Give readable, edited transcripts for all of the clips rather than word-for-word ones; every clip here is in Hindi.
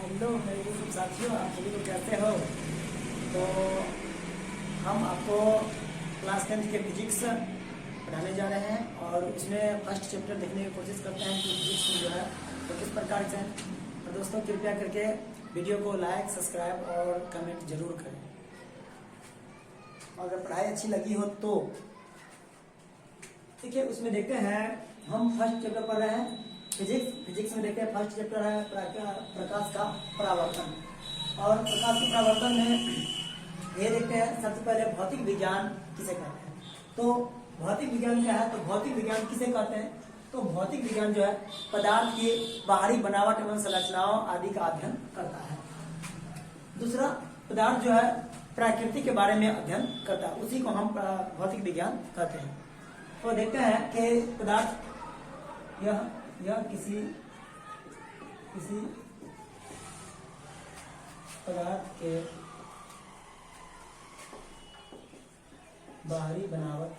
हेलो मेरे यूट्यूब साथियों, आप सभी लोग कैसे हो। तो हम आपको क्लास 10 के फिजिक्स पढ़ाने जा रहे हैं और उसमें फर्स्ट चैप्टर देखने की कोशिश करते हैं कि फिजिक्स में जो है तो किस प्रकार से। तो दोस्तों कृपया करके वीडियो को लाइक, सब्सक्राइब और कमेंट जरूर करें। अगर पढ़ाई अच्छी लगी हो तो देखिए, उसमें देखते हैं हम फर्स्ट चैप्टर पढ़ रहे हैं फिजिक्स में देखते हैं फर्स्ट चैप्टर है प्रकाश का परावर्तन। और प्रकाश के परावर्तन में ये देखते हैं सबसे पहले भौतिक विज्ञान किसे कहते हैं। तो भौतिक विज्ञान क्या है, तो भौतिक विज्ञान किसे कहते हैं, तो भौतिक विज्ञान जो है पदार्थ की बाहरी बनावट एवं संरचनाओं आदि का अध्ययन करता है। दूसरा, पदार्थ जो है प्रकृति के बारे में अध्ययन करता है, उसी को हम भौतिक विज्ञान कहते हैं। तो देखते हैं कि पदार्थ यह किसी पदार्थ के बाहरी बनावट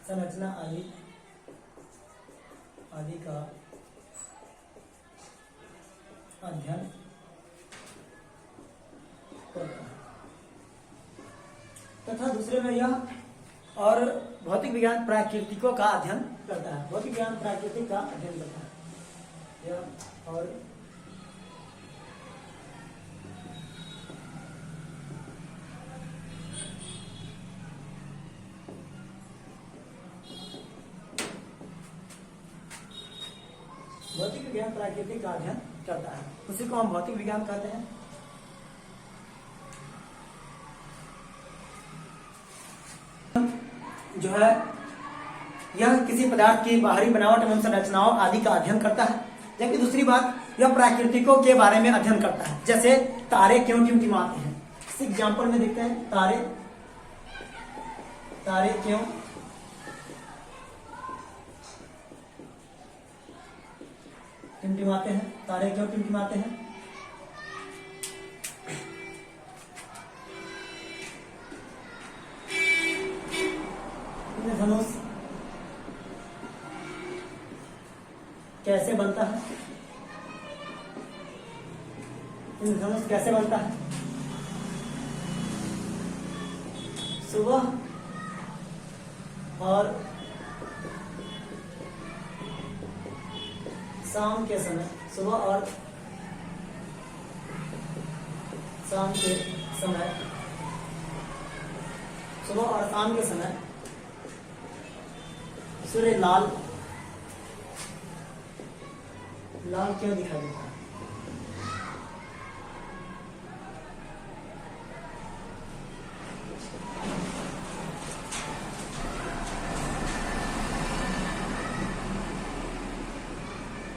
संरचना आदि का अध्ययन करता है। तथा दूसरे में यह और भौतिक विज्ञान प्राकृतिकों का अध्ययन करता है। भौतिक विज्ञान प्राकृतिक का अध्ययन करता है। यह और भौतिक विज्ञान प्राकृतिक का अध्ययन करता है, उसी को हम भौतिक विज्ञान कहते हैं। जो है यह किसी पदार्थ की बाहरी बनावट एवं संरचनाओं आदि का अध्ययन करता है। जबकि दूसरी बात, यह प्राकृतिकों के बारे में अध्ययन करता है, जैसे तारे क्यों टिमटिमाते हैं। इस एग्जाम्पल में देखते हैं तारे क्यों टिमटिमाते हैं। तारे क्यों टिमटिमाते हैं। धनुष कैसे बनता है। इंद्रधनुष कैसे बनता है। सुबह और शाम के समय, सुबह और शाम के समय, सुबह और शाम के समय सूर्य लाल क्यों दिखाई देता है।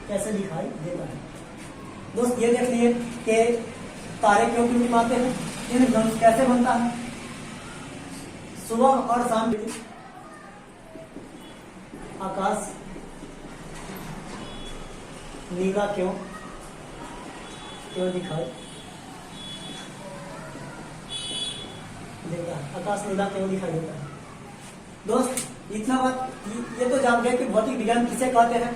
कैसे दिखाई देता है। दोस्त ये देख लिए कि तारे क्यों टिमटिमाते हैं, इंद्रधनुष कैसे बनता है, सुबह और शाम आकाश नीला क्यों दिखाई देता है। आकाश नीला क्यों दिखाई देता है। दोस्त इतना बात ये तो जान गए कि भौतिक विज्ञान किसे कहते हैं,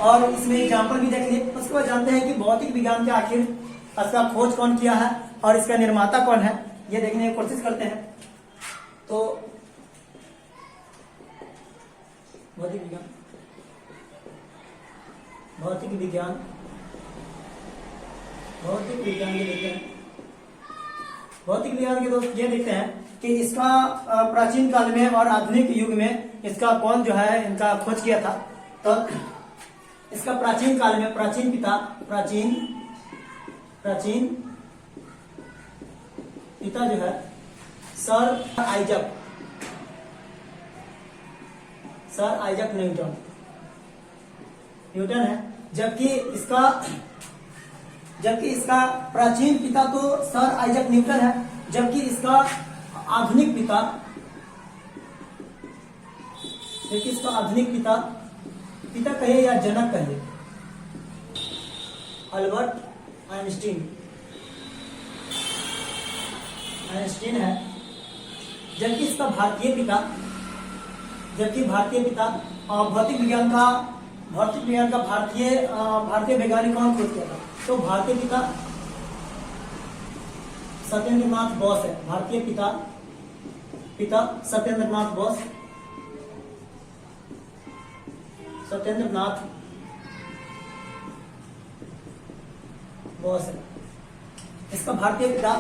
और इसमें एग्जाम्पल भी देख लिए। उसके बाद जानते हैं कि भौतिक विज्ञान के आखिर इसका खोज कौन किया है और इसका निर्माता कौन है, ये देखने की कोशिश करते हैं। तो भौतिक विज्ञान के देखते हैं। भौतिक विज्ञान के दोस्त ये देखते हैं कि इसका प्राचीन काल में और आधुनिक युग में इसका कौन जो है इनका खोज किया था। तो इसका प्राचीन काल में प्राचीन पिता जो है सर आइजक न्यूटन है। जबकि इसका प्राचीन पिता तो सर आइजक न्यूटन है, जबकि इसका आधुनिक पिता कहिए या जनक कहिए, अल्बर्ट आइंस्टीन है। जबकि इसका भारतीय पिता जबकि भारतीय पिता भौतिक विज्ञान का भारतीय वैज्ञानिक कौन खोज किया था? तो भारतीय पिता सत्येंद्रनाथ बोस है। भारतीय पिता सत्येंद्रनाथ बोस है। इसका भारतीय पिता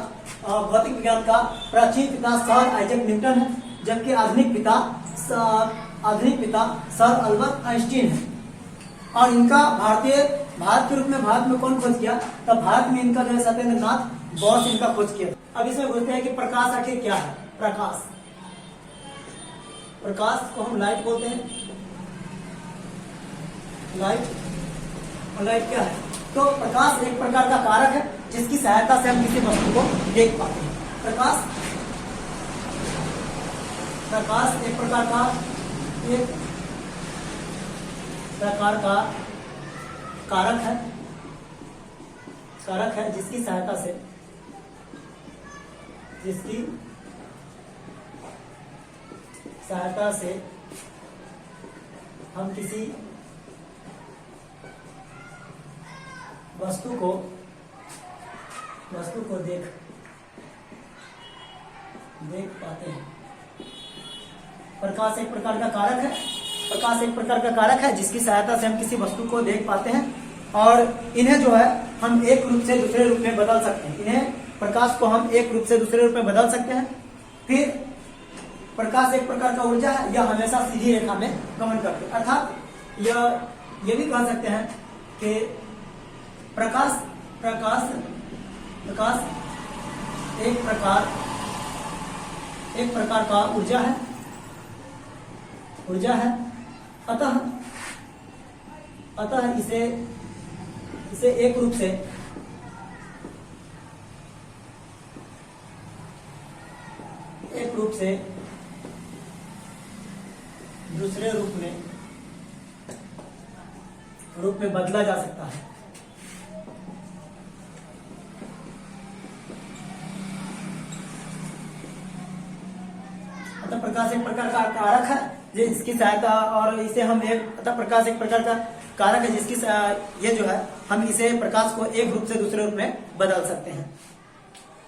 भौतिक विज्ञान का प्राचीन पिता सर आइजैक न्यूटन है, जबकि आधुनिक पिता सर अल्बर्ट आइंस्टीन है। और इनका भारत के रूप में भारत में कौन खोज किया? तब भारत में इनका जो है सत्येंद्रनाथ बोस इनका खोज किया। अब इसमें बोलते हैं कि प्रकाश आखिर क्या है? प्रकाश को हम लाइट बोलते हैं। लाइट क्या है? तो प्रकाश एक प्रकार का कारक है जिसकी सहायता से हम किसी वस्तु को देख पाते हैं। प्रकाश एक प्रकार का कारक है जिसकी सहायता से हम किसी वस्तु को देख पाते हैं। प्रकाश एक प्रकार का कारक है जिसकी सहायता से हम किसी वस्तु को देख पाते हैं, और इन्हें जो है हम एक रूप से दूसरे रूप में बदल सकते हैं। प्रकाश को हम एक रूप से दूसरे रूप में बदल सकते हैं। फिर प्रकाश एक प्रकार का ऊर्जा है, यह हमेशा सीधी रेखा में गमन करते हैं। अर्थात ये भी कह सकते हैं कि प्रकाश एक प्रकार का ऊर्जा है। अतः इसे एक रूप से दूसरे रूप में बदला जा सकता है। अतः प्रकाश एक प्रकार का कारक है जिसकी सहायता, और इसे हम प्रकाश एक प्रकार का कारक है जिसकी ये जो है हम इसे प्रकाश को एक रूप से दूसरे रूप में बदल सकते हैं।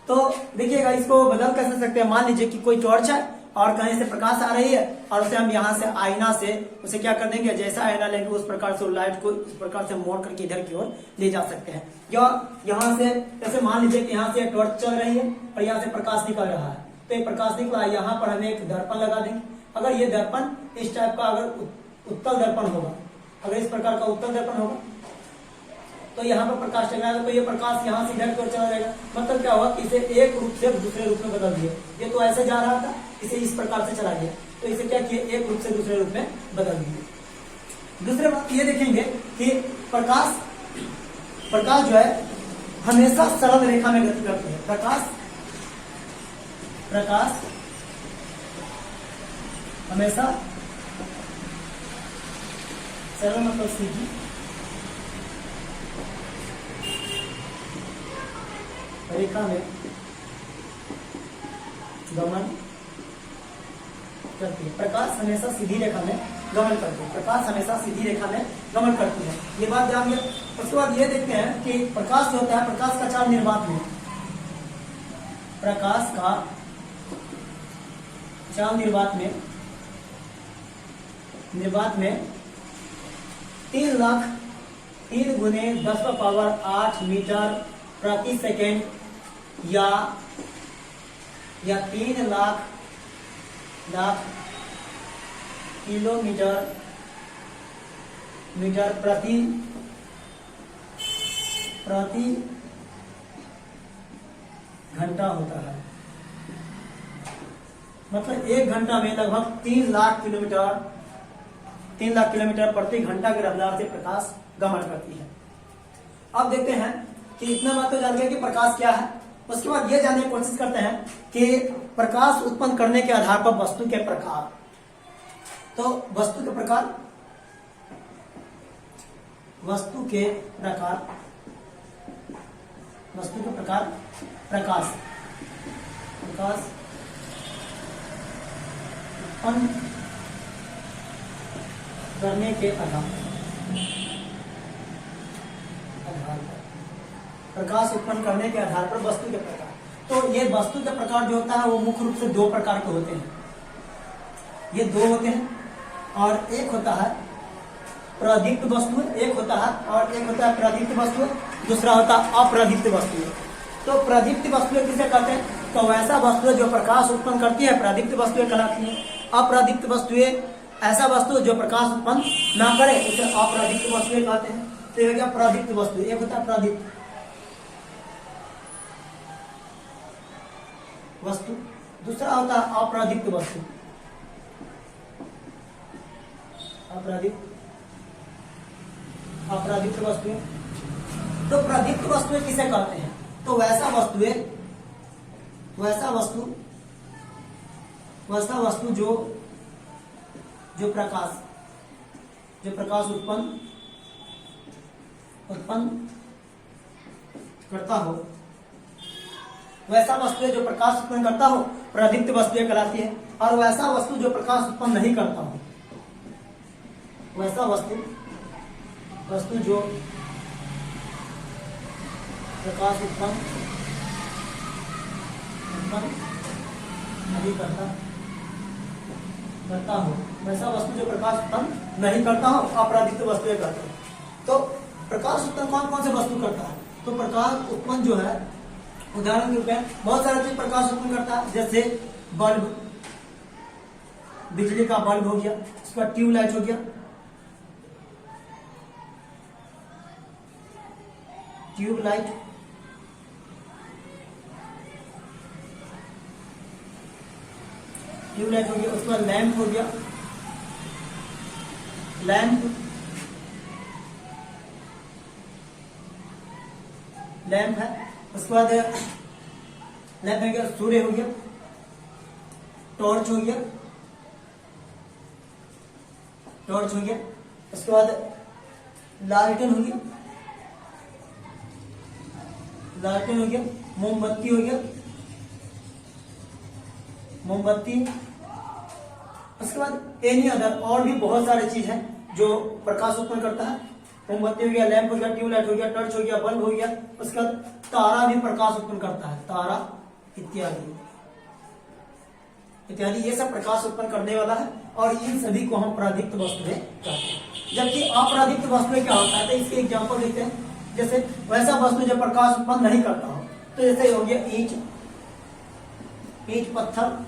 तो देखिएगा, इसको बदल कैसे सकते हैं? मान लीजिए कि कोई टॉर्च है और कहीं से प्रकाश आ रही है, और उसे हम यहाँ से आईना से उसे क्या कर देंगे, जैसा आईना लेंगे उस प्रकार से लाइट को इस प्रकार से मोड़ करके इधर की ओर ले जा सकते हैं। या यहाँ से जैसे मान लीजिए कि यहाँ से टॉर्च चल रही है और यहाँ से प्रकाश निकल रहा है, तो ये प्रकाश निकला, यहाँ पर हमें एक दर्पण लगा देंगे। अगर ये दर्पण इस टाइप का अगर उत्तल दर्पण होगा, अगर इस प्रकार का उत्तल दर्पण होगा, तो यहाँ पर प्रकाश चला जाएगा, तो ये प्रकाश यहाँ से इधर की ओर चला जाएगा। मतलब क्या हुआ कि इसे एक रूप से दूसरे रूप में बदल दिए। ये तो ऐसे जा रहा था, इसे इस प्रकार से चला गया, तो इसे क्या किए, एक रूप से दूसरे रूप में बदल दिए। दूसरी बात ये देखेंगे कि प्रकाश जो है हमेशा सरल रेखा में गति करते हैं। प्रकाश हमेशा सरल मतलब सीधी रेखा में गमन करती है। प्रकाश हमेशा सीधी रेखा में गमन करती है। प्रकाश हमेशा सीधी रेखा में गमन करती है, ये बात जान गए। उसके बाद ये देखते हैं कि प्रकाश जो होता है, प्रकाश का चाल निर्वात में, प्रकाश का चाल निर्वात में 3 लाख 3 गुने 10⁸ मीटर प्रति सेकेंड या 3 लाख किलोमीटर प्रति घंटा होता है। मतलब 1 घंटा में लगभग 3 लाख किलोमीटर प्रति घंटा की रफ्तार से प्रकाश गमन करती है। अब देखते हैं कि इतना बात तो जान गए कि प्रकाश क्या है। उसके बाद ये जानने की कोशिश करते हैं कि प्रकाश उत्पन्न करने के आधार पर वस्तु के प्रकार। तो वस्तु के प्रकार प्रकाश उत्पन्न करने के आधार पर प्रकाश उत्पन्न करने के आधार पर वस्तु के प्रकार। तो ये वस्तु के प्रकार जो होता है वो मुख्य रूप से दो प्रकार के होते हैं। ये दो होते हैं, और एक होता है प्रदीप्त वस्तु, एक होता है प्रदीप्त वस्तु, दूसरा होता है अप्रदीप्त वस्तु। तो प्रदीप्त वस्तुएं किसे कहते हैं? तो वैसा वस्तु जो प्रकाश उत्पन्न करती है प्रदीप्त वस्तुएं कहलाती है। अप्रदीप्त वस्तुएं ऐसा वस्तु जो प्रकाश उत्पन्न ना करे उसे अप्रदीप्त वस्तुएं कहते हैं। तो ये क्या प्रदीप्त वस्तु, एक होता है प्रदीप्त वस्तु, दूसरा होता है अप्रदीप्त वस्तु। अप्रदीप्त वस्तुएं। तो प्रदीप्त वस्तुएं किसे कहते हैं? तो वैसा वस्तु जो प्रकाश उत्पन्न करता हो, वैसा वस्तु जो प्रकाश उत्पन्न करता हो प्रदीप्त वस्तुएं कहलाती है। और वैसा वस्तु जो प्रकाश उत्पन्न नहीं करता हो, वैसा वस्तु जो प्रकाश उत्पन्न नहीं करता हो, वैसा वस्तु जो प्रकाश उत्पन्न नहीं करता हो अप्रदीप्त वस्तुएं कहते हैं। तो प्रकाश उत्पन्न कौन से वस्तु करता है? तो प्रकाश उत्पन्न जो है, उदाहरण के रूप में बहुत सारा चीज प्रकाश उत्पन्न करता है, जैसे बल्ब, बिजली का बल्ब हो गया, उसका ट्यूबलाइट हो गया, ट्यूबलाइट हो गया, उसके बाद लैंप हो गया, लैंप है, उसके बाद लैंप हो गया, सूर्य हो गया, टॉर्च हो गया, उसके बाद लालटेन हो गया, मोमबत्ती हो गया, उसके बाद एनी अदर और भी बहुत सारे चीज हैं जो प्रकाश उत्पन्न करता है। मोमबत्ती हो गया, लैंप हो गया, ट्यूबलाइट हो गया, टॉर्च हो गया, बल्ब हो गया, उसके बाद तारा भी प्रकाश उत्पन्न करता है, तारा इत्यादि ये सब प्रकाश उत्पन्न करने वाला है। और इन सभी को हम प्रदीप्त वस्तुएं कहते हैं। जबकि अप्रदीप्त वस्तुएं क्या होता है? तो इसके एग्जाम्पल देखते हैं। जैसे वैसा वस्तु जो प्रकाश उत्पन्न नहीं करता हो, तो जैसे हो गया ईंट पत्थर,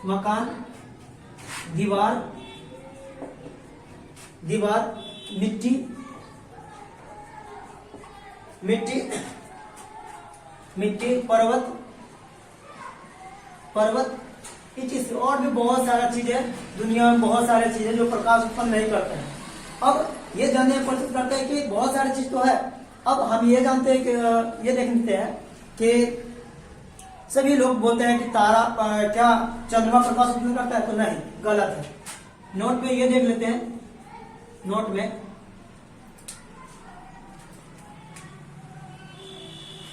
मकान, दीवार, मिट्टी, पर्वत, ये चीज और भी बहुत सारा चीज है। दुनिया में बहुत सारे चीजें जो प्रकाश उत्पन्न नहीं करते हैं। अब ये जानने की कोशिश करते हैं कि बहुत सारी चीज तो है। अब हम ये जानते हैं कि ये देखते हैं कि सभी लोग बोलते हैं कि तारा क्या चंद्रमा प्रकाश उत्पन्न करता है? तो नहीं, गलत है। नोट में ये देख लेते हैं, नोट में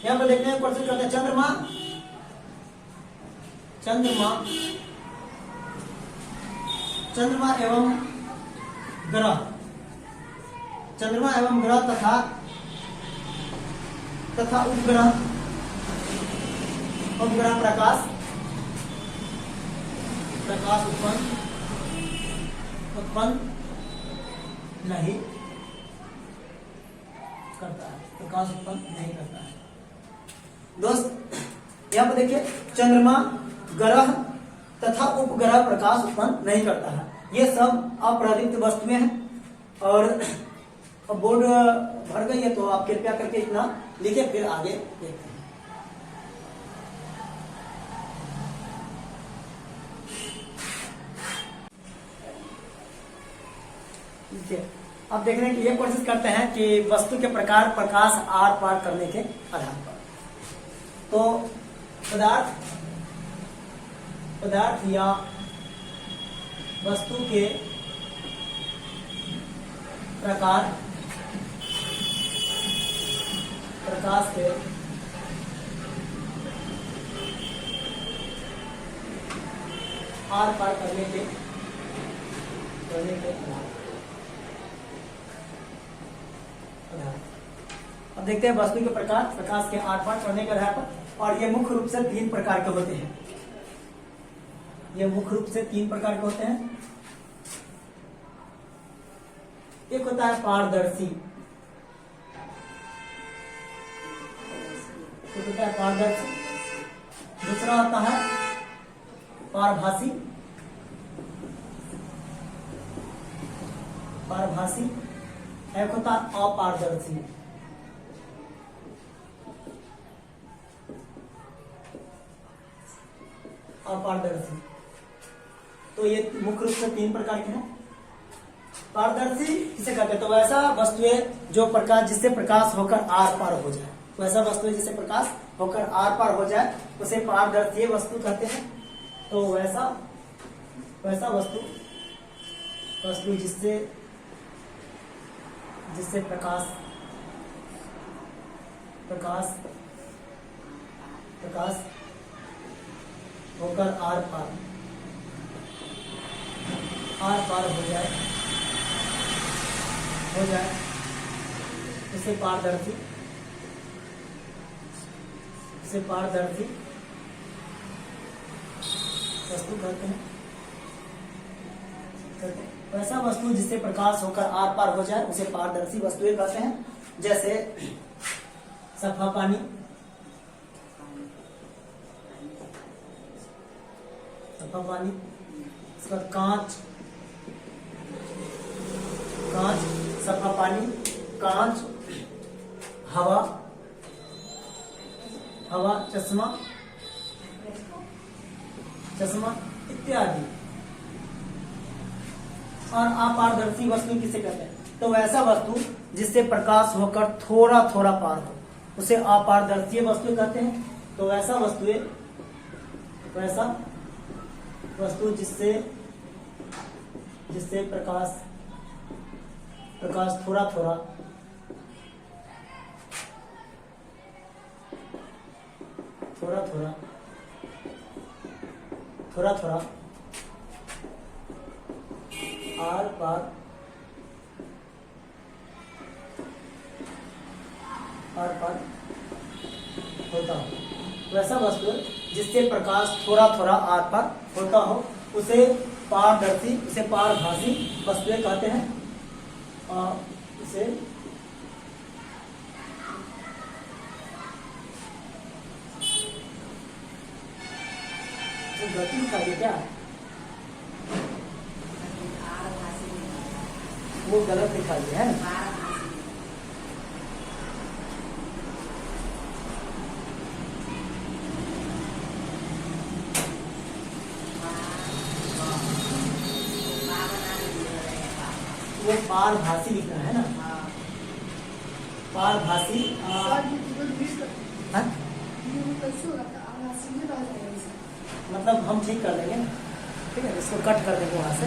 यहां पर देखते हैं, कोशिश करते हैं चंद्रमा एवं ग्रह तथा उपग्रह प्रकाश उत्पन्न नहीं करता है। दोस्त यहाँ पर देखिए, चंद्रमा, ग्रह तथा उपग्रह प्रकाश उत्पन्न नहीं करता है। ये सब अप्रदीप्त वस्तुएं हैं। और बोर्ड भर गई है, तो आप कृपया करके इतना लिखे, फिर आगे देखते हैं। अब देखने की ये कोशिश करते हैं कि वस्तु के प्रकार प्रकाश आर पार करने के आधार पर। तो पदार्थ या वस्तु के प्रकार प्रकाश के आर पार करने के अब देखते हैं वस्तु के प्रकार, प्रकाश के आर पार करने के आधार पर। और ये मुख्य रूप से 3 प्रकार के होते हैं। ये मुख्य रूप से 3 प्रकार के होते हैं। एक होता है पारदर्शी, एक होता है पारदर्शी, दूसरा होता है पारभासी, पारभासी, एक होता है अपारदर्शी। अपारदर्शी, तो ये मुख्य रूप से 3 प्रकार के हैं। पारदर्शी किसे कहते हैं? तो वैसा वस्तुएं जो प्रकाश, जिससे प्रकाश होकर आर पार हो जाए, वैसा वस्तुएं जिससे प्रकाश होकर आर पार हो जाए उसे पारदर्शी वस्तु कहते हैं। तो वैसा वस्तु जिससे प्रकाश होकर आर पार हो जाए उसे पारदर्शी वस्तु कहते हैं। वैसा वस्तु जिससे प्रकाश होकर आर पार हो जाए उसे पारदर्शी वस्तुएं कहते हैं। जैसे सफा पानी, इसका कांच, सफा पानी, कांच, हवा, चश्मा इत्यादि। और अपारदर्शी वस्तु किसे कहते हैं? तो वैसा वस्तु जिससे प्रकाश होकर थोड़ा थोड़ा पार हो उसे अपारदर्शी वस्तु कहते हैं। तो वैसा वस्तु जिससे प्रकाश थोड़ा थोड़ा आर पार होता हो, वैसा वस्तु जिससे प्रकाश थोड़ा थोड़ा आर पार होता हो उसे पारदर्शी, उसे पारभासी वस्तुएं कहते हैं। और इसे गति का क्या, वो गलत दिखा दिया है ना। वो पारभासी लिखना है ना, पारभासी। मतलब हम ठीक कर देंगे, ठीक है, इसको कट कर देंगे वहां से।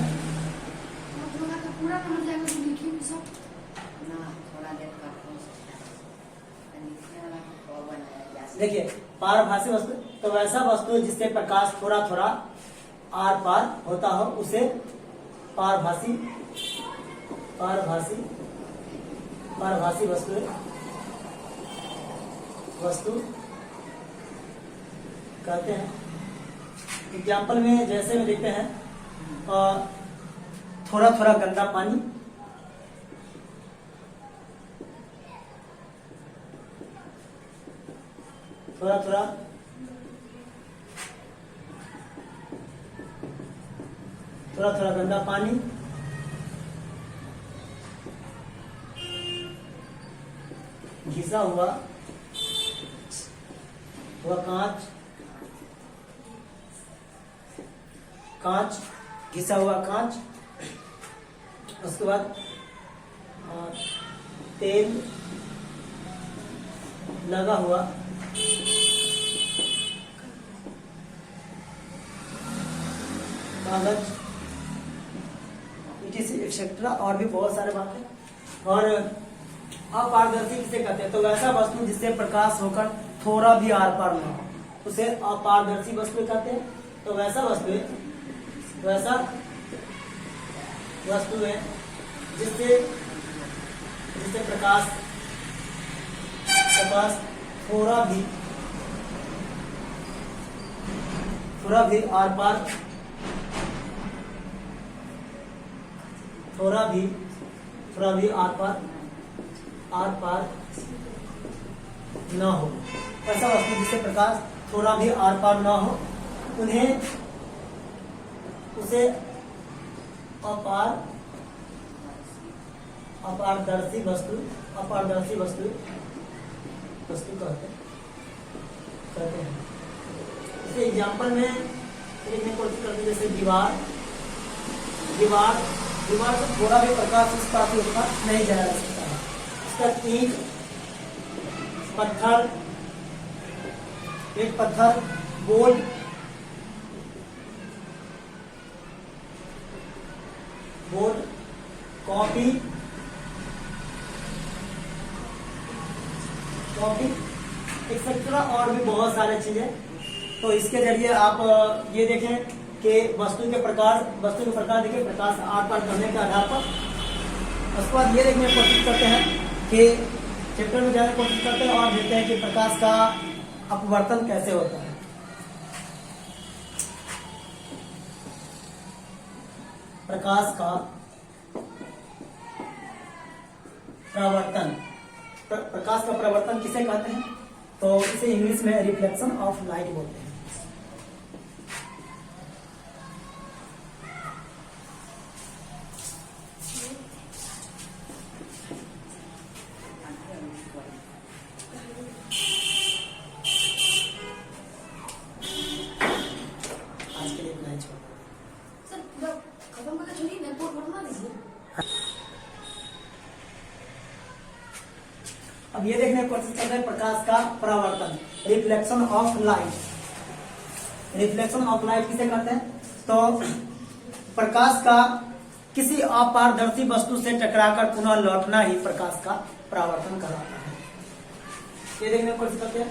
देखिए पारभासी वस्तु, तो वैसा वस्तु जिससे प्रकाश थोड़ा थोड़ा आर पार होता हो उसे पारभासी वस्तु कहते हैं। एग्जाम्पल में जैसे में देखते हैं, थोड़ा थोड़ा गंदा पानी, थोड़ा थोड़ा गंदा पानी, घिसा हुआ कांच, घिसा हुआ कांच, उसके बाद तेल लगा हुआ कागज, एक्सेट्रा, और भी बहुत सारे बातें। और अपारदर्शी किसे कहते हैं? तो वैसा वस्तु जिससे प्रकाश होकर थोड़ा भी आर पार न हो उसे अपारदर्शी वस्तु कहते हैं। तो वैसा वस्तु वैसा वस्तु है जिससे प्रकाश थोड़ा भी आर पार आर पार न हो। ऐसा वस्तु जिससे प्रकाश थोड़ा भी आर पार न हो उसे अपारदर्शी वस्तु कहते हैं। इसे एग्जाम्पल में लिखने की कोशिश करते हैं, जैसे दीवार से थोड़ा भी प्रकाश इस पार ऊपर नहीं जाया जा सकता है। इसका ईंट पत्थर बोर्ड कॉपी एक्सेट्रा और भी बहुत सारे चीजें। तो इसके जरिए आप ये देखें कि वस्तु के प्रकार देखिए, प्रकाश आर पार करने के आधार पर। उसके बाद ये देखने की कोशिश करते हैं कि चैप्टर में जाने की कोशिश करते हैं और देखते हैं कि प्रकाश का अपवर्तन कैसे होता है। प्रकाश का प्रवर्तन किसे कहते हैं? तो इसे इंग्लिश में रिफ्लेक्शन ऑफ लाइट बोलते हैं। आज के लिए इतना ही छोड़ सर, खत्म करके छोड़िए, मैं बोर्ड बनवा दीजिए। अब ये देखने की कोशिश कर रहे हैं प्रकाश का परावर्तन, reflection of light. Reflection of light किसे कहते हैं? तो प्रकाश का किसी अपारदर्शी वस्तु से टकराकर पुनः लौटना ही प्रकाश का परावर्तन कहलाता है। ये देखने की कोशिश करते हैं,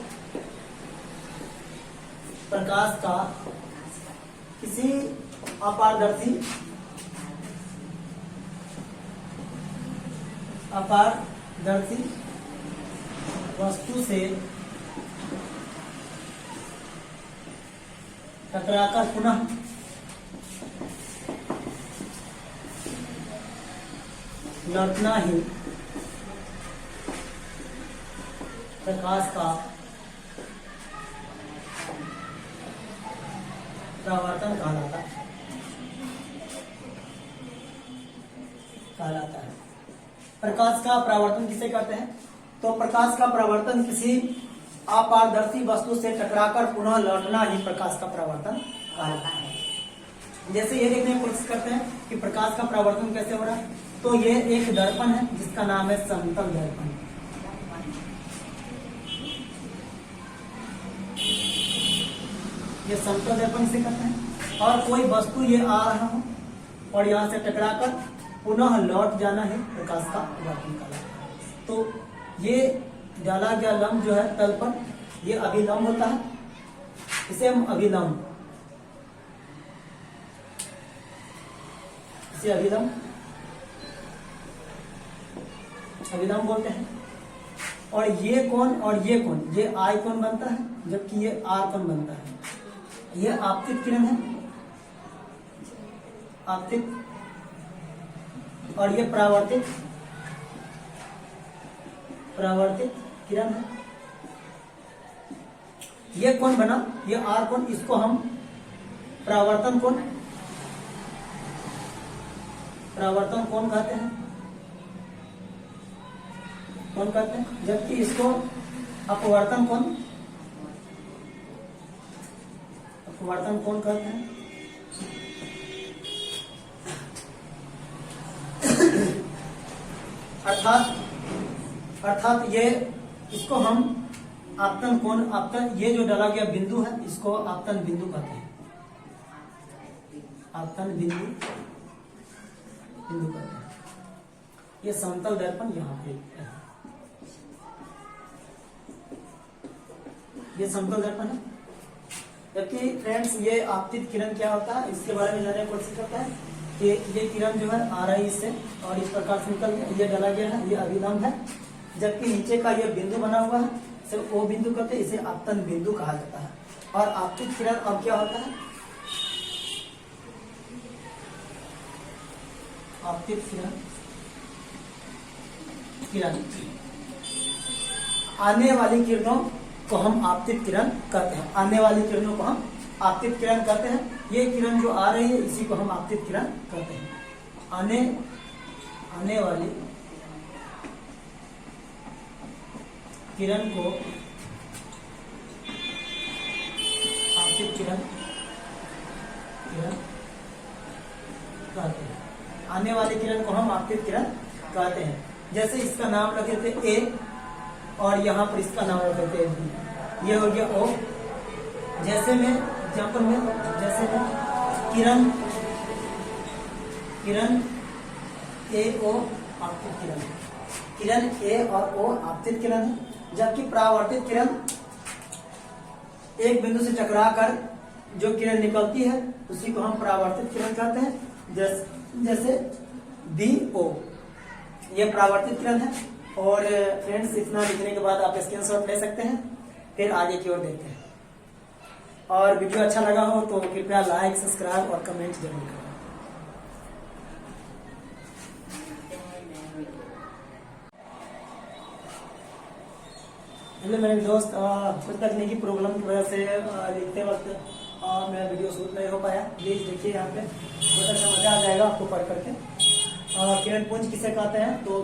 प्रकाश का किसी अपारदर्शी वस्तु से टकराकर पुनः लौटना ही प्रकाश का परावर्तन कहलाता है। प्रकाश का परावर्तन किसे कहते हैं? तो प्रकाश का परावर्तन किसी अपारदर्शी वस्तु से टकराकर पुनः लौटना ही प्रकाश का परावर्तन कहलाता है। जैसे ये देखने की कोशिश करते हैं कि प्रकाश का परावर्तन कैसे हो रहा है। तो ये एक दर्पण है जिसका नाम है समतल दर्पण। ये समतल दर्पण से कहते हैं। और कोई वस्तु ये आ रहा हो और यहाँ से टकराकर पुनः लौट जाना ही प्रकाश का परावर्तन कहलाता है। तो ये डाला गया लंब जो है तल पर, ये अभिलंब होता है, इसे हम अभिलंब बोलते हैं। और ये कोण ये आई कोण बनता है, जबकि ये आर कोण बनता है। ये आपतित किरण है, और ये परावर्तित किरण है। ये कोण बना, ये आर कोण, इसको हम परावर्तन कोण कहते हैं। जबकि इसको अपवर्तन कोण कहते हैं। अर्थात ये इसको हम आपतन ये जो डाला गया बिंदु है इसको आपतन बिंदु कहते हैं। ये समतल दर्पण यहाँ पे है। ये समतल दर्पण है, जबकि फ्रेंड्स ये आपतित किरण क्या होता है इसके बारे में जानने की कोशिश करता है कि ये किरण जो है आ रही है इससे और इस प्रकार से निकल गया, ये डाला गया है, ये अभिलंब है, जबकि नीचे का ये बिंदु बना हुआ है इसे ओ बिंदु कहते हैं, इसे आपतन बिंदु कहा जाता है। और आपतित किरण अब क्या होता है, आपतित किरण आने वाली किरणों को हम आपतित किरण कहते हैं, आने वाली किरणों को हम आपतित किरण कहते हैं। ये किरण जो आ रही है इसी को हम आपतित किरण कहते हैं। आने वाली किरण को आपतित किरण कहते हैं, आने वाली किरण को हम आपतित किरण कहते हैं। जैसे इसका नाम रखे थे ए और यहाँ पर इसका नाम रखे थे बी, ये हो गया ओ। जैसे में एग्जाम्पल में जैसे में किरण ए ओ आपतित किरण, किरण ए और ओ आपतित किरण है, जबकि परावर्तित किरण एक बिंदु से टकराकर जो किरण निकलती है उसी को हम परावर्तित किरण कहते हैं। जैसे बी ओ, ये परावर्तित किरण है। और फ्रेंड्स इतना लिखने के बाद आप स्क्रीनशॉट ले सकते हैं, फिर आगे की ओर देखते हैं। और वीडियो अच्छा लगा हो तो कृपया लाइक, सब्सक्राइब और कमेंट जरूर करें। हेलो मेरे दोस्त, कुछ तकनीकी प्रॉब्लम की वजह से लिखते वक्त मेरा वीडियो शूट नहीं हो पाया। प्लीज देखिए, यहाँ पे बहुत अच्छा मजा आ जाएगा आपको पढ़ करके। किरण पुंज किसे कहते हैं, तो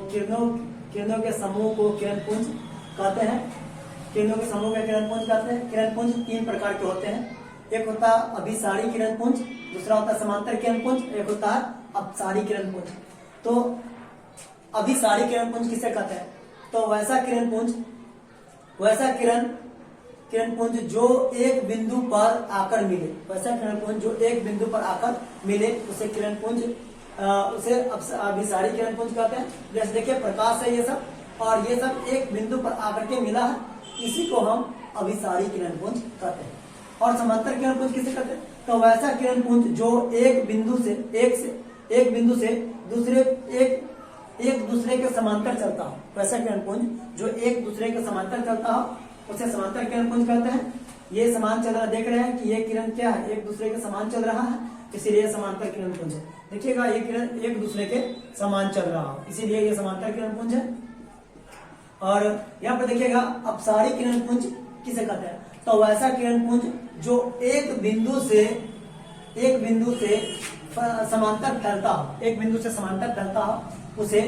किरणों के समूह को किरण पुंज कहते हैं। किरणों के समूह के किरण पुंज कहते हैं। किरण पुंज 3 प्रकार के होते हैं, एक होता है अभिसारी किरण पुंज, दूसरा होता है समांतर किरण पुंज, एक होता है अपसारी किरण पुंज। तो अभिसारी किरण पुंज किसे कहते हैं, तो वैसा किरण पुंज जो एक बिंदु पर आकर मिले, वैसा किरण पुंज जो एक बिंदु पर आकर मिले उसे किरण पुंज उसे अभिसारी किरण पुंज कहते हैं। जैसे देखिए प्रकाश है ये सब, और ये सब एक बिंदु पर आकर के मिला है, इसी को हम अभिसारी किरण पुंज कहते हैं। और समांतर किरण पुंज किसे कहते हैं, तो वैसा किरण पुंज जो एक बिंदु से दूसरे के समांतर चलता हो, वैसा किरण पुंज जो एक दूसरे के समांतर चलता हो उसे समांतर किरण पुंज कहते हैं। ये समान चल रहा, देख रहे हैं कि ये किरण क्या है, एक दूसरे के समान चल रहा है, इसीलिए समांतर किरण पुंज है। देखिएगा ये किरण एक दूसरे के समान चल रहा हो, इसीलिए ये समांतर किरण पुंज है। और यहाँ पर देखिएगा अपसारी किरण पुंज किसे कहते हैं, तो वैसा किरण पुंज जो एक बिंदु से समांतर फैलता हो, एक बिंदु से समांतर फैलता हो, उसे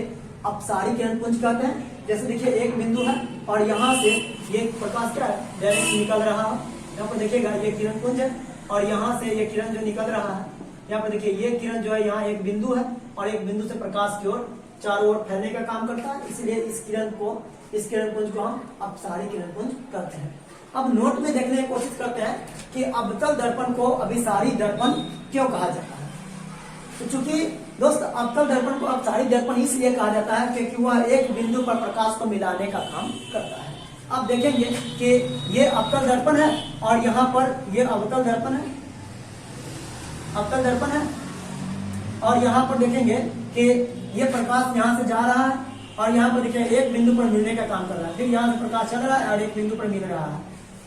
अपसारी किरण पुंज कहते हैं। जैसे देखिए एक बिंदु है और यहाँ से ये प्रकाश क्या है, डायरेक्ट निकल रहा है। यहाँ पर देखिएगा ये किरण पुंज है और यहाँ से ये किरण जो निकल रहा है, यहाँ पर देखिए ये किरण जो है यहाँ एक बिंदु है और एक बिंदु से प्रकाश की ओर चारों ओर फैलने का काम करता है, इसलिए इस किरण पुंज को हम अपसारी किरण पुंज कहते हैं। अब नोट में देखने की कोशिश करते हैं कि अवतल दर्पण को अभिसारी दर्पण क्यों कहा जाता है। तो चूंकि दोस्त अवतल दर्पण को अपसारी दर्पण इसलिए कहा जाता है क्योंकि वह एक बिंदु पर प्रकाश को मिलाने का काम करता है। अब देखेंगे कि ये अवतल दर्पण है और यहाँ पर ये अवतल दर्पण है, और यहाँ पर देखेंगे कि ये प्रकाश यहाँ से जा रहा है और यहाँ पर देखिए एक बिंदु पर मिलने का काम कर रहा है, फिर यहाँ से प्रकाश चल रहा है और एक बिंदु पर मिल रहा है,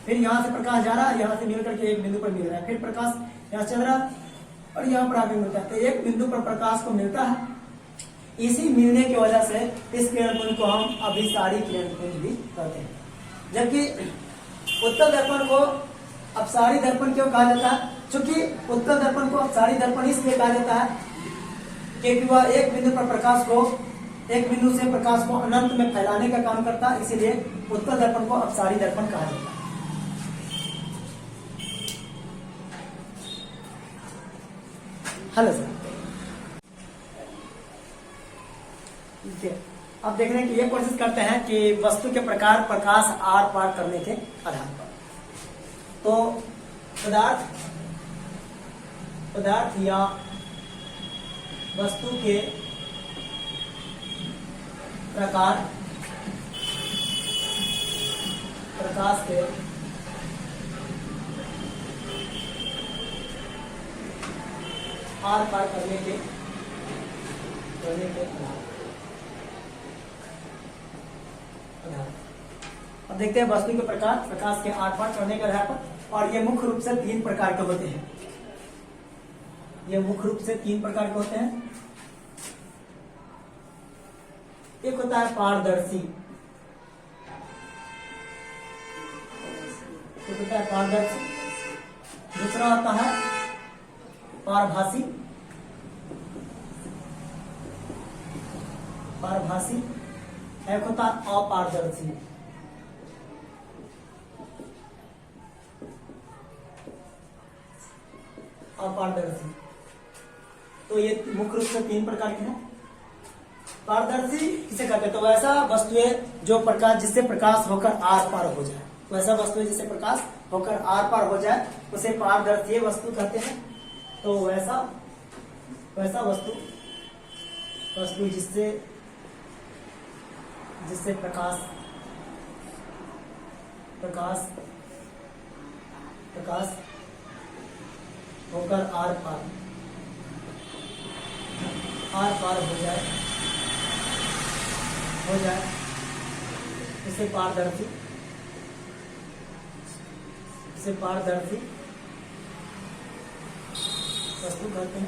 फिर यहाँ से प्रकाश जा रहा है, यहाँ से मिल करके एक बिंदु पर मिल रहा है, फिर प्रकाश यहाँ चल रहा है और यहाँ पर आगे मिलता है। तो एक बिंदु पर प्रकाश को मिलता है, इसी मिलने की वजह से इस किरण पुंज को हम अभिसारी किरण पुंज भी कहते हैं। जबकि उत्तल दर्पण को अपसारी दर्पण क्यों कहा जाता है, क्योंकि उत्तल दर्पण को अपसारी दर्पण इसलिए कहा जाता है क्योंकि वह एक बिंदु से प्रकाश को अनंत में फैलाने का काम करता है, इसीलिए उत्तल दर्पण को अपसारी दर्पण कहा जाता है। हेलो सर, अब देखने की ये कोशिश करते हैं कि वस्तु के प्रकार प्रकाश आर पार करने के आधार पर। तो पदार्थ या वस्तु के प्रकार प्रकाश के आर पार करने के आधार। अब देखते हैं वस्तु के प्रकार, प्रकाश के आर पार करने के आधार पर। और ये मुख्य रूप से 3 प्रकार के होते हैं। ये मुख्य रूप से 3 प्रकार के होते हैं। एक होता है पारदर्शी, एक होता है पारदर्शी, दूसरा होता है पारभासी, पारभासी, एक होता है अपारदर्शी। अपारदर्शी, तो ये मुख्य रूप से 3 प्रकार के हैं। पारदर्शी किसे कहते हैं? तो वैसा वस्तु है जो प्रकाश, जिससे प्रकाश होकर आर पार हो जाए। वैसा वस्तु है जिससे प्रकाश होकर आर पार हो जाए, उसे पारदर्शी वस्तु कहते हैं। तो वैसा वस्तु जिससे प्रकाश होकर आर पार हो जाए उसे पारदर्शी वस्तु कहते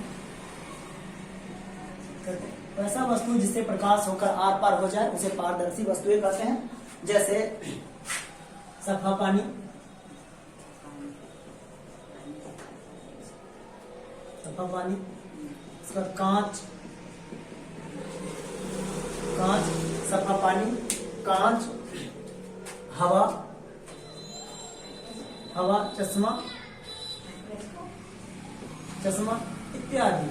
हैं। वैसा वस्तु जिससे प्रकाश होकर आर पार हो जाए उसे पारदर्शी वस्तुएं कहते हैं। जैसे सफा पानी, इसका कांच, सफा पानी, कांच, हवा, चश्मा इत्यादि।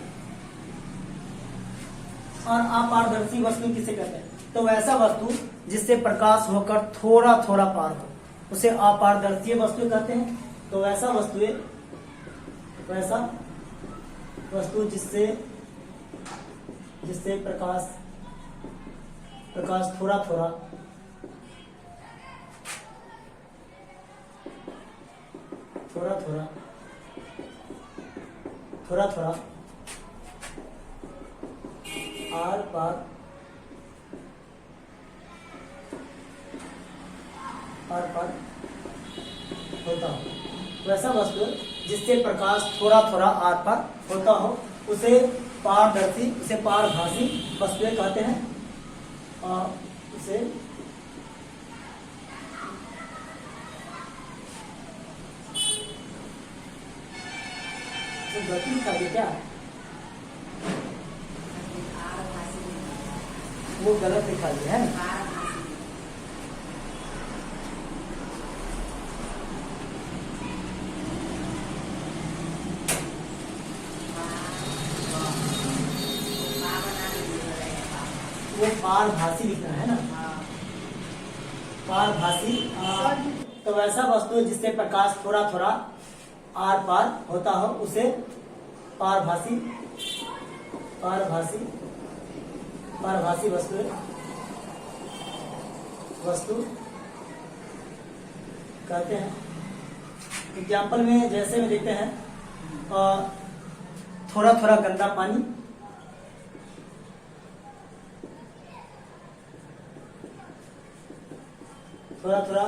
और अपारदर्शी वस्तु किसे कहते हैं? तो वैसा वस्तु जिससे प्रकाश होकर थोड़ा थोड़ा पार हो उसे अपारदर्शी वस्तु कहते हैं। तो वैसा वस्तु जिससे प्रकाश थोड़ा थोड़ा आर पार होता हो, वैसा वस्तु जिससे प्रकाश थोड़ा थोड़ा आर पार होता हो उसे पारदर्शी, उसे पारभासी वस्तुएं कहते हैं। और उसे गति का क्या, वो गलत दिखा दिया है ना। वो पारभासी लिखना है ना, पारभासी। तो वैसा वस्तु जिससे प्रकाश थोड़ा थोड़ा आर पार होता हो उसे पारभासी वस्तु कहते हैं। एग्जाम्पल में जैसे में देखते हैं, थोड़ा थोड़ा गंदा पानी, थोड़ा थोड़ा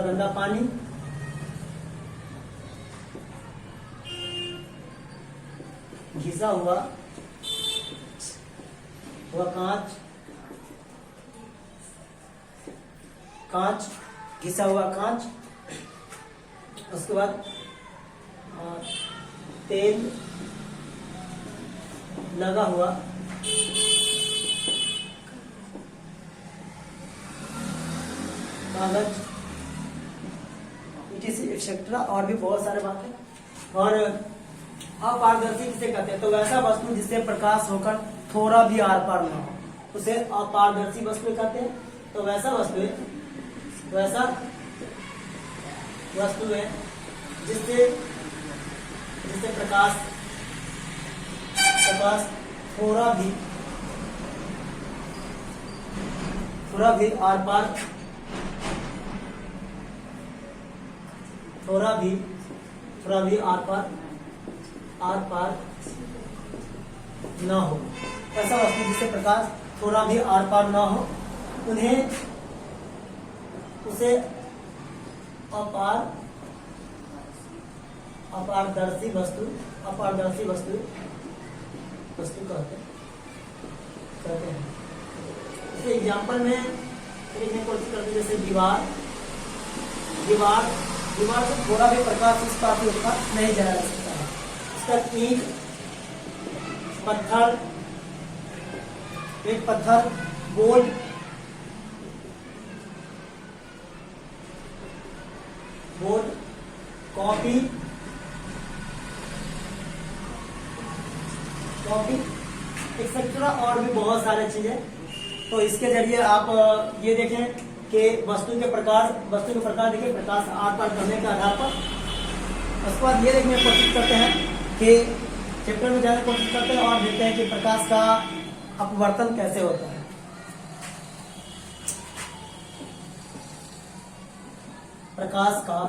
गंदा पानी, घिसा हुआ कांच, घिसा हुआ कांच। उसके बाद तेल लगा हुआ कागज, एक्सेट्रा, और भी बहुत सारे बातें। और अपारदर्शी किसे कहते हैं? तो वैसा वस्तु जिससे प्रकाश होकर थोड़ा भी आर पार ना हो उसे अपारदर्शी वस्तु कहते हैं। तो वैसा वस्तु है जिससे प्रकाश थोड़ा भी आर पार थोड़ा भी आर पार न हो, ऐसा वस्तु जिससे प्रकाश थोड़ा भी आर पार न हो उसे अपारदर्शी वस्तु कहते हैं। इसे एग्जाम्पल में लिखने की कोशिश करते हैं, जैसे दीवार से थोड़ा भी प्रकाश इस पार ऊपर नहीं जाया जा सकता है। इसका ईंट पत्थर बोर्ड कॉपी एक्सेट्रा और भी बहुत सारे चीजें। तो इसके जरिए आप ये देखें कि वस्तु के प्रकार देखिए, प्रकाश आर पार करने के आधार पर। उसके बाद ये देखने की कोशिश करते हैं कि चैप्टर में जाने की कोशिश करते हैं और देखते हैं कि प्रकाश का अपवर्तन कैसे होता है। प्रकाश का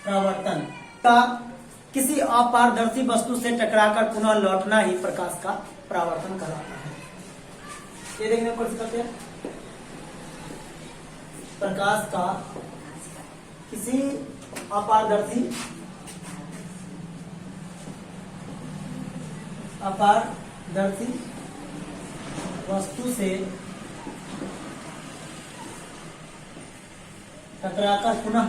परावर्तन का किसी अपारदर्शी वस्तु से टकराकर पुनः लौटना ही प्रकाश का परावर्तन कहलाता है। ये देखने की कोशिश करते हैं, प्रकाश का किसी अपारदर्शी वस्तु से टकराकर पुनः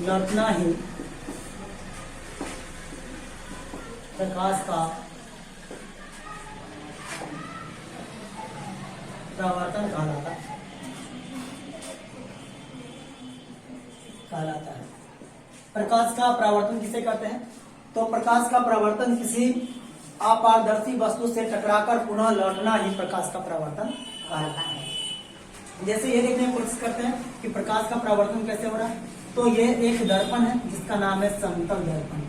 लौटना ही प्रकाश का परावर्तन कहलाता है। प्रकाश का परावर्तन किसे कहते हैं? तो प्रकाश का परावर्तन किसी अपारदर्शी वस्तु से टकराकर पुनः लौटना ही प्रकाश का परावर्तन कहलाता है। जैसे ये देखने की कोशिश करते हैं कि प्रकाश का परावर्तन कैसे हो रहा है। तो ये एक दर्पण है जिसका नाम है समतल दर्पण।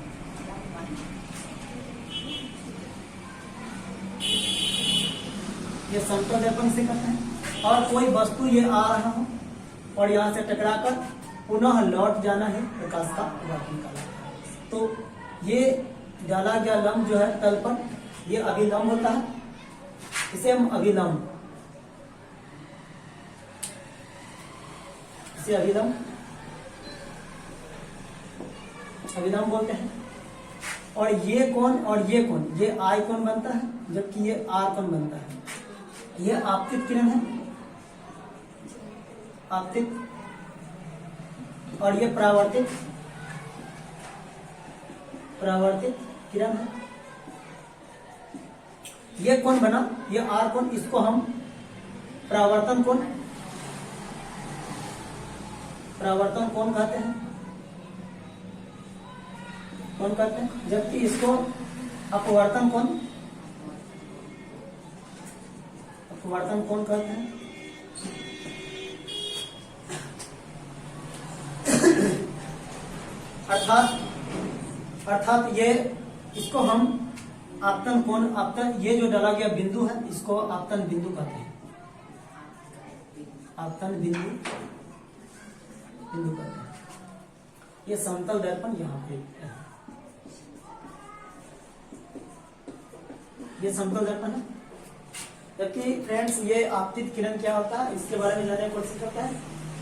ये समतल दर्पण से कहते हैं। और कोई वस्तु ये आ रहा हो और यहाँ से टकराकर पुनः लौट जाना ही प्रकाश का परावर्तन कहलाता है। तो ये डाला गया लंब जो है तल पर, ये अभिलंब होता है। इसे हम अभिलंब बोलते हैं। और ये कोण ये आई कोण बनता है, जबकि ये आर कोण बनता है। ये आपतित किरण है, और ये परावर्तित किरण है। ये कोण बना, ये आर कोण, इसको हम परावर्तन कोण कहते हैं। जबकि इसको अपवर्तन कोण कहते हैं। अर्थात ये इसको हम आपतन ये जो डाला गया बिंदु है इसको आपतन बिंदु कहते हैं। ये समतल दर्पण यहाँ पे है। ये समतल दर्पण है। जबकि फ्रेंड्स ये आपतित किरण क्या होता है इसके बारे में जानने की कोशिश करता है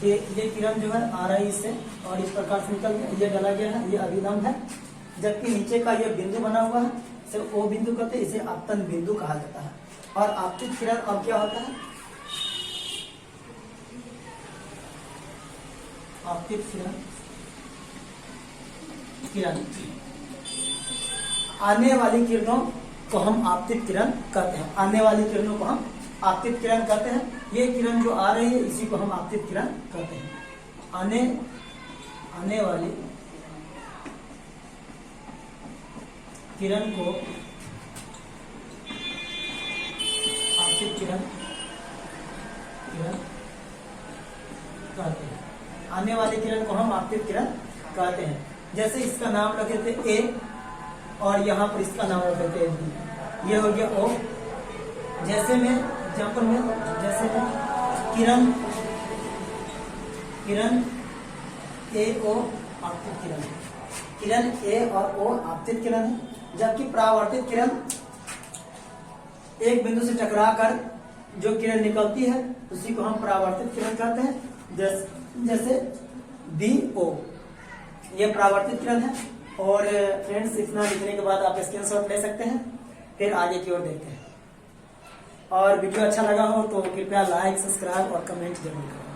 कि ये किरण जो है आ रही है इससे और इस प्रकार से निकल गया, ये डाला गया है, ये अभिलंब है। जबकि नीचे का ये बिंदु बना हुआ है, इसे ओ बिंदु कहते हैं, इसे आपतन बिंदु कहा जाता है। और आपतित किरण अब क्या होता है? आपतित किरण आने वाली किरणों को हम आपतित किरण कहते हैं। आने वाली किरणों को हम आपतित किरण कहते हैं। ये किरण जो आ रही है इसी को हम आपतित किरण कहते हैं। आने वाली किरण को आपतित किरण कहते हैं। आने वाली किरण को हम आपतित किरण कहते हैं। जैसे इसका नाम रखे थे ए और यहाँ पर इसका नाम रखे थे बी, ये हो गया ओ। जैसे में एग्जाम्पल में जैसे किरण, किरण ए ओ आपतित किरण, किरण ए और ओ आपतित किरण है, जबकि परावर्तित किरण एक बिंदु से टकराकर जो किरण निकलती है उसी को हम परावर्तित किरण कहते हैं। जैसे बी ओ, ये परावर्तित किरण है। और फ्रेंड्स इतना लिखने के बाद आप स्क्रीनशॉट ले सकते हैं, फिर आगे की ओर देखते हैं। और वीडियो अच्छा लगा हो तो कृपया लाइक, सब्सक्राइब और कमेंट जरूर करें।